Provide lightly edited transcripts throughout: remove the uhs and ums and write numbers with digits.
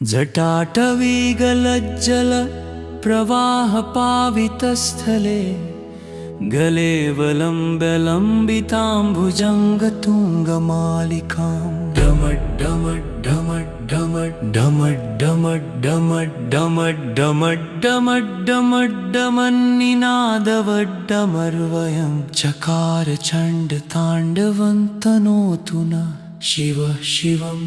जटाटवीगलज्जल प्रवाहपावितस्थले गले वलम्ब्यलम्बिताम्बुजङ्गतुङ्गमालिकां डमड्डमड्डमड्डमड्डमड्डमड्डमड्डमड्डमन्निनादवड्डमर्वयं चकार चण्डताण्डवं तनोतु न शिव शिवम्।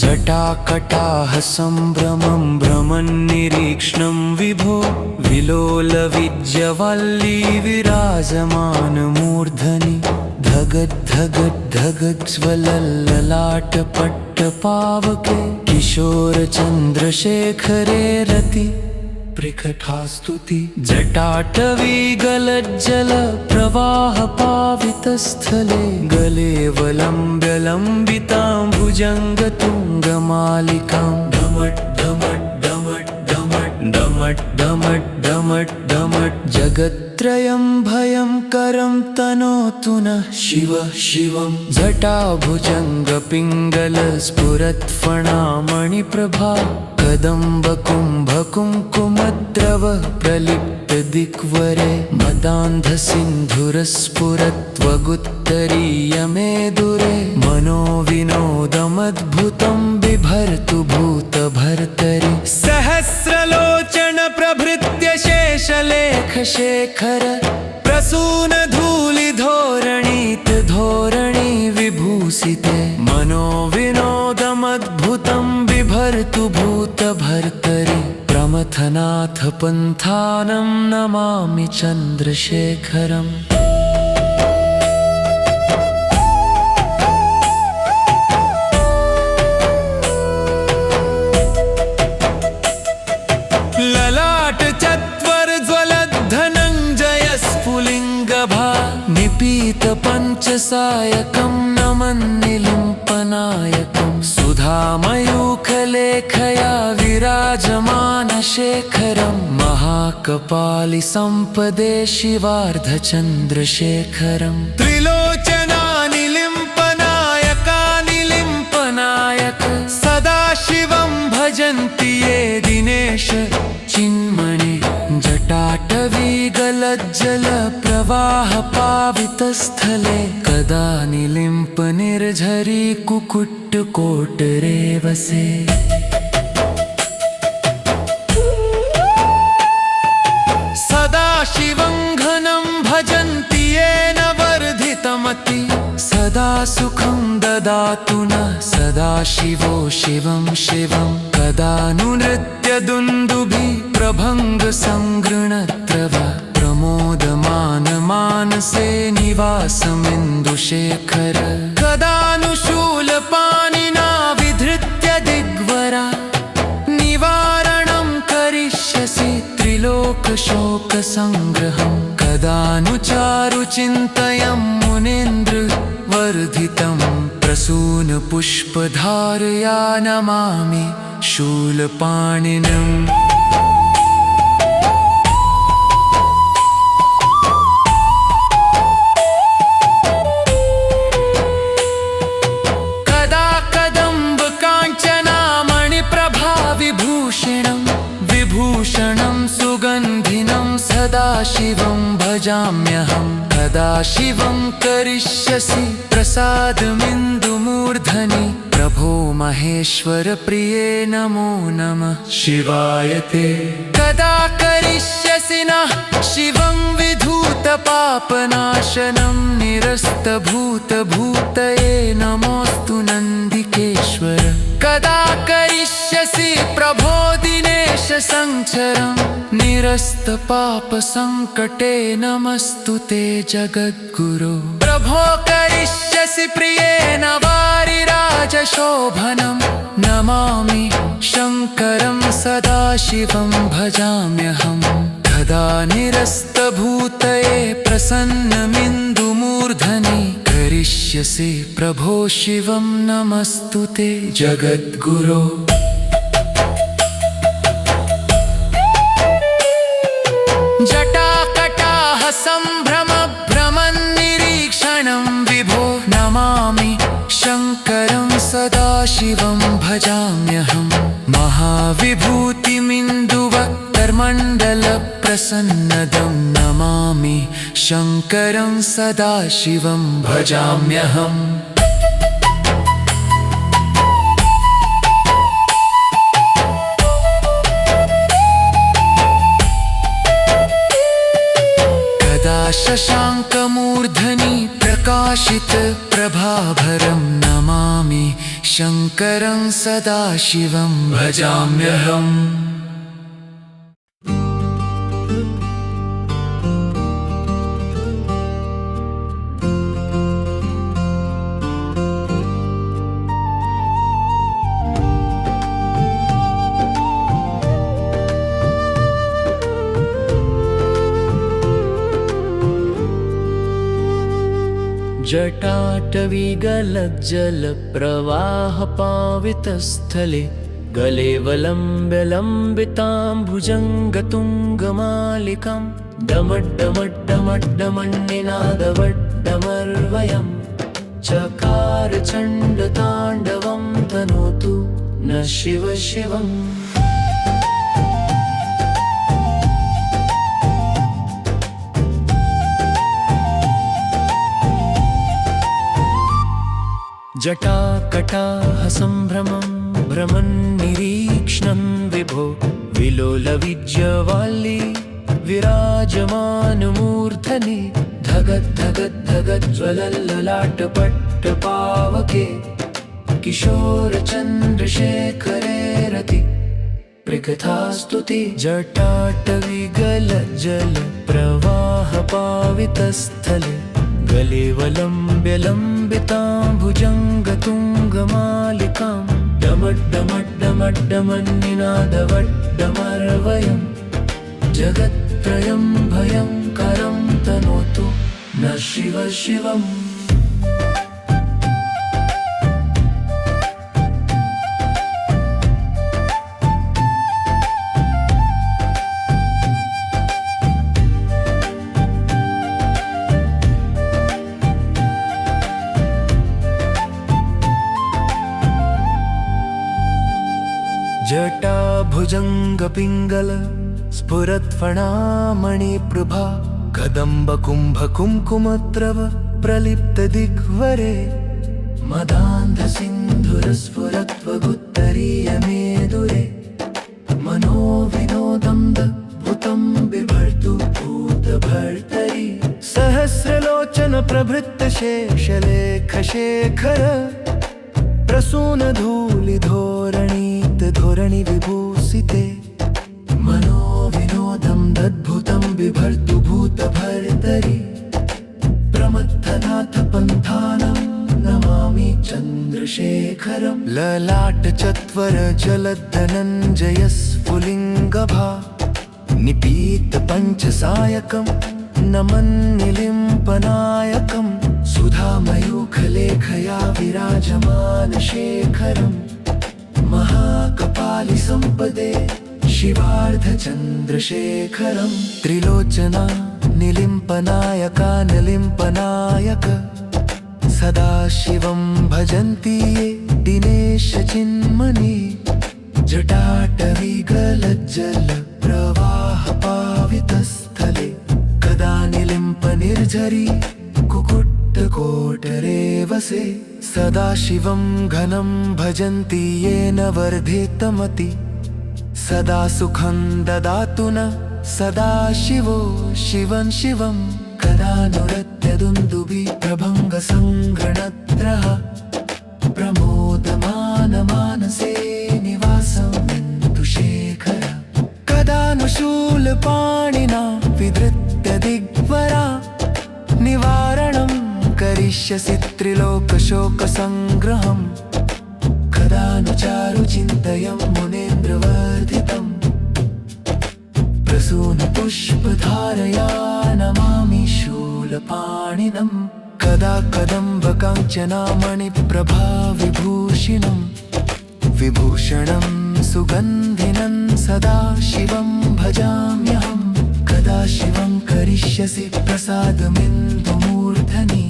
जटाकटाह सम्भ्रमं भ्रमन्निरीक्ष्णं विभो विलोलविद्यवल्ली विराजमानमूर्धनि धगद्धगद्धगज्ज्वलल्ललाटपट्टपावके किशोरचन्द्रशेखरे रति प्रकटास्तुति जटाटवीगलज्जल प्रवाहपावितस्थले गले वलम्ब्यलम्बिताम्बुजङ्गतुङ्गमालिकां डमड्डमड्डमड्डमड्डमड्डमड्डमड्डमड् जगत्त्रयं भयङ्करं तनोतु नः शिव शिवं। जटाभुजङ्गपिङ्गलस्फुरत्फणामणिप्रभा कदम्बकुम्भकुङ्कुमद्रव प्रलिप्तदिग्वरे मदान्धसिन्धुरस्फुरत्वगुत्तरीयमेदुरे मनोविनोदमद्भुतं बिभर्तु भूतभर्तरि सहस्रलोचन प्रभृत्य शेषलेखशेखर प्रसूनधूलिधोरणीत धोरणी विभूषिते मनोविनोदमद्भुतं बिभर्तु भूतभर्तरि प्रमथनाथ पन्थानं नमामि चन्द्रशेखरम्। ललाट चत्वरज्वलद्धनञ्जयस्फुलिङ्गभा निपीत पञ्चसायकं नमन्निलिम्पनायकं सुधामयूखलेखया विराजमानशेखरं महाकपालिसम्पदे शिवार्धचन्द्रशेखरं त्रिलोचनानिलिम्पनायकानिलिम्पनायक सदाशिवं भजन्ति ये दिनेश चिन्मणि जटाटवीगलज्जल प्रवाहपावितस्थले कदा निलिम्पनिर्झरी कुकुट्टकोटरे वसे सदाशिवं घनं भजन्ति येन वर्धितमति सदा सुखं ददातु नः सदाशिवो शिवं शिवं कदा नु नृत्यदुन्दुभिः प्रभङ्गसङ्गृणत्रव प्रमोदमानमानसे निवासमिन्दुशेखर कदा नु शूलपाणिना विधृत्य दिग्वरा निवारणं करिष्यसि त्रिलोकशोकसङ्ग्रहं कदा नु चारुचिन्तयं मुनीन्द्र वर्धितं प्रसूनपुष्पधारया नमामि शूलपाणिनम्। कदा कदम्बकाञ्चनामणिप्रभा विभूषणं सुगन्धिनं सदाशिवं भजाम्यहं कदा शिवं करिष्यसि प्रसादमिन्दुमूर्धनि प्रभो महेश्वर प्रिये नमो नमः शिवाय ते कदा करिष्यसि नः शिवं विधूतपापनाशनं निरस्तभूतभूतये नमोऽस्तु नन्दिकेश्वर कदा करिष्यसि प्रभो दिनेश संचरं निरस्तपापसङ्कटे नमस्तु ते जगद्गुरो प्रभो करिष्यसि प्रियेण वारिराजशोभनं नमामि शङ्करं सदाशिवं भजाम्यहं कदा निरस्तभूतये प्रसन्नमिन्दुमूर्धनि करिष्यसि प्रभो शिवं नमस्तु ते जगद्गुरो। जटाकटाह सम्भ्रम भ्रमन्निरीक्षणं विभो नमामि शङ्करं सदाशिवं भजाम्यहं महाविभूतिमिन्दुवक्त्रमण्डलप्रसन्नदं नमामि शङ्करं सदाशिवं भजाम्यहम् शशाङ्कमूर्धनि प्रकाशितप्रभाभरं नमामि शङ्करं सदाशिवं भजाम्यहम् जटाटवीगलज्जलप्रवाहपावितस्थले गलेवलम्ब्य लम्बितां भुजङ्गतुङ्गमालिकां डमड्डमड्डमड्डमन्निनादवड्डमर्वयं चकार चण्डताण्डवं तनोतु न शिव शिवम् जटाकटाह सम्भ्रमं भ्रमन्निरीक्ष्णं विभो विलोलविज्यवाल्ली विराजमानमूर्धनि धगद्धगद्धगज्ज्वलल्ललाटपट्टपावके किशोरचन्द्रशेखरे रति प्रकथास्तुति जटाटविगलज्जलप्रवाहपावितस्थले गलेवलम्ब्य लम्बितां भुजङ्गतुङ्गमालिकां डमड्डमड्डमड्डमन्निनादवड्डमर्वयं जगत्त्रयं भयङ्करं तनोतु न शिव शिवम् जटाभुजङ्गपिङ्गल स्फुरत्फणामणिप्रभा कदम्बकुम्भकुङ्कुमत्रव प्रलिप्तदिग्वरे मदान्धसिन्धुरस्फुरत्वगुत्तरीयमेदुरे मनोविनोदं दद्भुतं बिभर्तु भूतभर्तरि सहस्रलोचन प्रभृतशेषलेखशेखर प्रसूनधूलिधोरणि विभूषिते मनोविनोदं दद्भुतं बिभर्तु भूतभर्तरि प्रमथनाथ पन्थानं नमामि चन्द्रशेखरं ललाटचत्वर जलद्धनञ्जयस्फुलिङ्गभा निपीत पञ्चसायकं नमन्निलिम्पनायकं सुधामयूखलेखया विराजमानशेखरं महाकपालिसम्पदे शिवार्धचन्द्रशेखरं त्रिलोचना निलिम्पनायक सदाशिवं भजन्ति ये दिनेशचिन्मनि जटाटविगलज्जलप्रवाहपावितस्थले कदा निलिम्पनिर्झरी कुकुट्टकोटरे वसे सदाशिवं घनं भजन्ति येन वर्धितमति सदा सुखं ददातु न सदाशिवो शिवं शिवं कदा नुरत्यदुन्दुभि प्रभङ्गसङ्गणत्रः प्रमोदमानमानसे निवासं शेखर कदा नु शूलपाणिना विधृत्य दिग्वरा निवारणं करिष्यसि त्रिलोकशोकसङ्ग्रहं कदा नु चारुचिन्तयं मुनेन्द्रवर्धितं प्रसूनपुष्पधारया नमामि शूलपाणिनं कदा कदम्बकाञ्चनामणिप्रभाविभूषिणं विभूषणं सुगन्धिनं सदा शिवं भजाम्यहं कदा शिवं करिष्यसि प्रसादमिन्दुमूर्धनि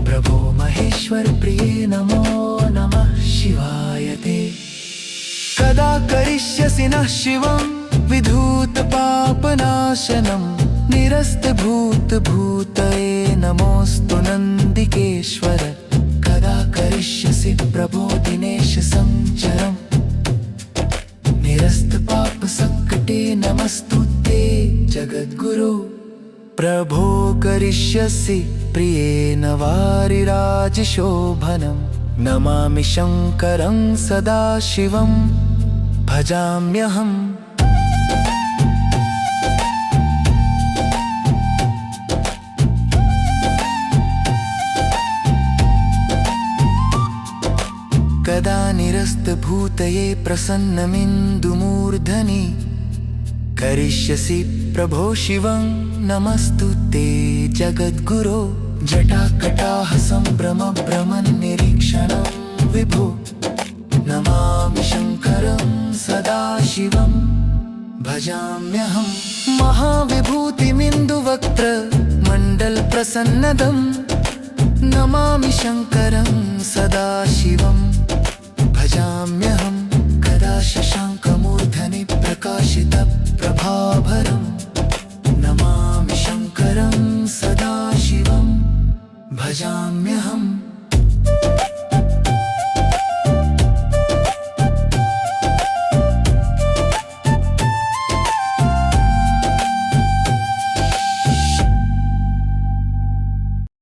प्रभो महे महेश्वर प्रिये नमो नमः शिवाय ते कदा करिष्यसि नः शिवं विधूतपापनाशनं निरस्तभूतभूतये नमोऽस्तु नन्दिकेश्वर कदा करिष्यसि प्रभो दिनेश संचरम् निरस्तपापसङ्कटे नमस्तु ते जगद्गुरो प्रभो करिष्यसि प्रियेण वारिराजशोभनं नमामि शङ्करं सदाशिवं भजाम्यहम् कदा निरस्तभूतये प्रसन्नमिन्दुमूर्धनि करिष्यसि प्रभो शिवं नमस्तु ते जगद्गुरो जटाकटाः सम्भ्रमभ्रमन्निरीक्षणं विभो नमामि शङ्करं सदाशिवं भजाम्यहं महाविभूतिमिन्दुवक्त्र मण्डलप्रसन्नदं नमामि शङ्करं सदाशिवं भजाम्यहं कदा शशाङ्कमूर्धनि प्रकाशितप्रभाभरम्